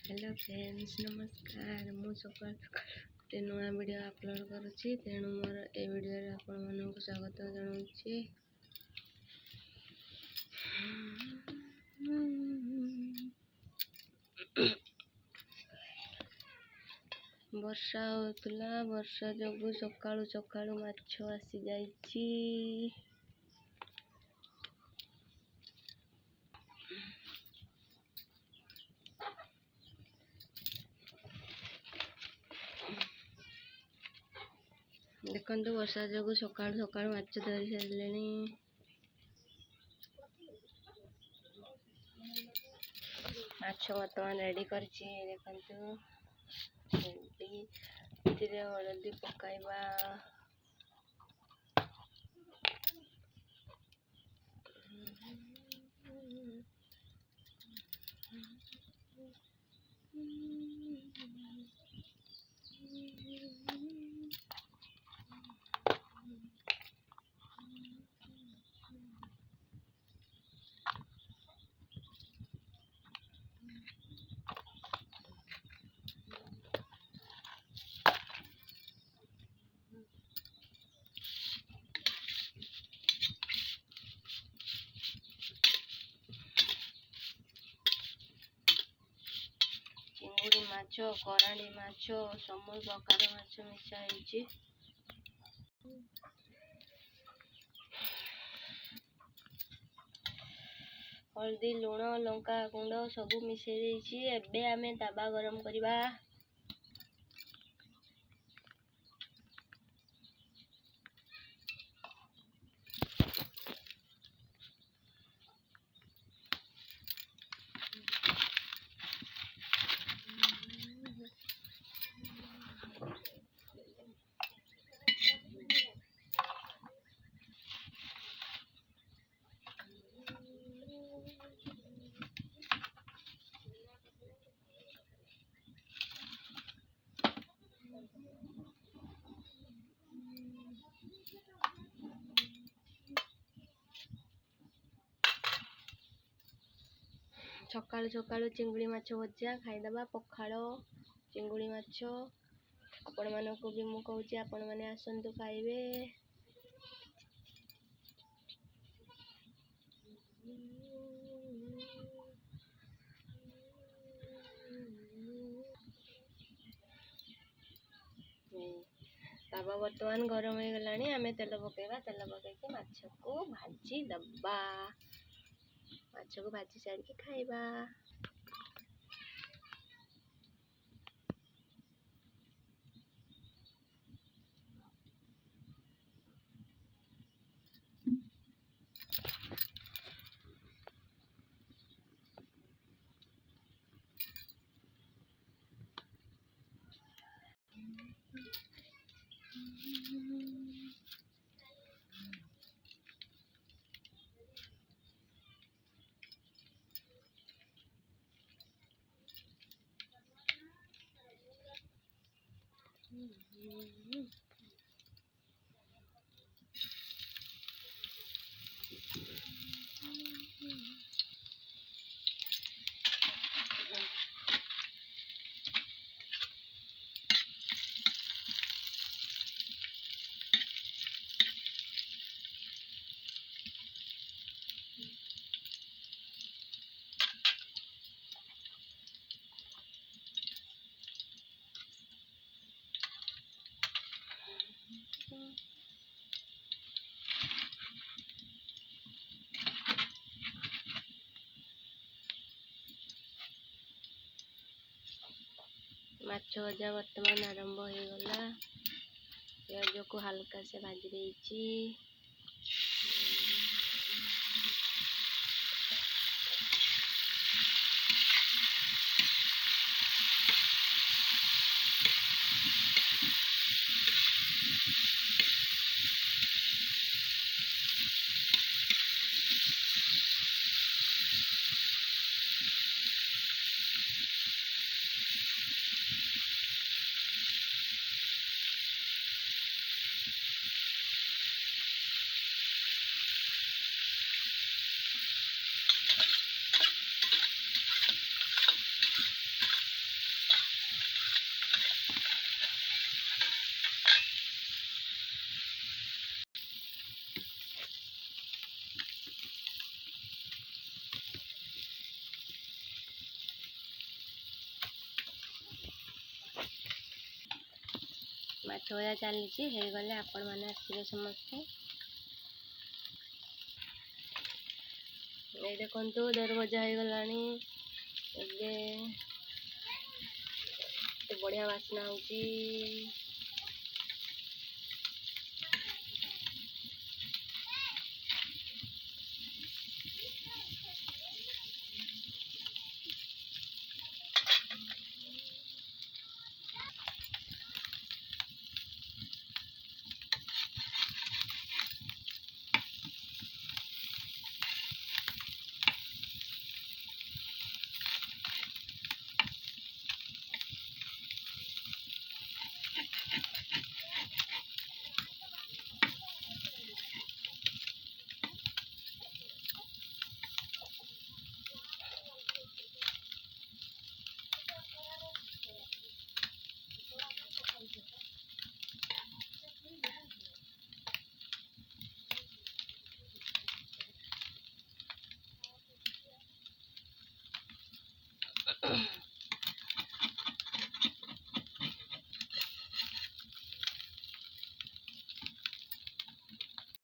Hello friends नमस्कार मु सकाल गोटे नुआ वीडियो अपलोड करुच्ची तेणु मोर ए वीडियो आपण मानक स्वागत जनाऊँगी। वर्षा होतला वर्षा जोगु सकाळु सकाळु माछ आसी जाइछि। देखो वर्षा जोगु सकाळु सकाळु माछ धरी सारे माछ बर्तमान रेडी करछि। देखो हलदी पकाइबा चिंगुड़ी माछ कराणी माछ सब प्रकार माछ मिशा है। हल्दी लुण लंका गुंड सब मिसई देछि। एबे आमे ताबा गरम करबा। सकाळु सकाळु चिंगुड़ी माछ भजा खाईदबा पखाड़ चिंगुड़ी माछ आपण मानक भी मु कहूची आपण माने आसंतु खाइबे। तावा वर्तमान गरम हो गलानी आमे तेल पकेबा। तेल पकेके माछ को भाजी दबा। माछ को भाजी सारी खाइबा। माछ भजा वर्तमान आरंभ हो गला। प्याज को हल्का से भाजी देछि। ଭଜା ଚାଲିଛି, ହେଇଗଲେ ଆପଣମାନେ ଆସିବେ ସମସ୍ତେ। ଏଇ ଦେଖନ୍ତୁ ଦରଭଜା ହେଇଗଲାଣି। ଏବେ ବଢ଼ିଆ ବାସ୍ନା ହେଉଛି।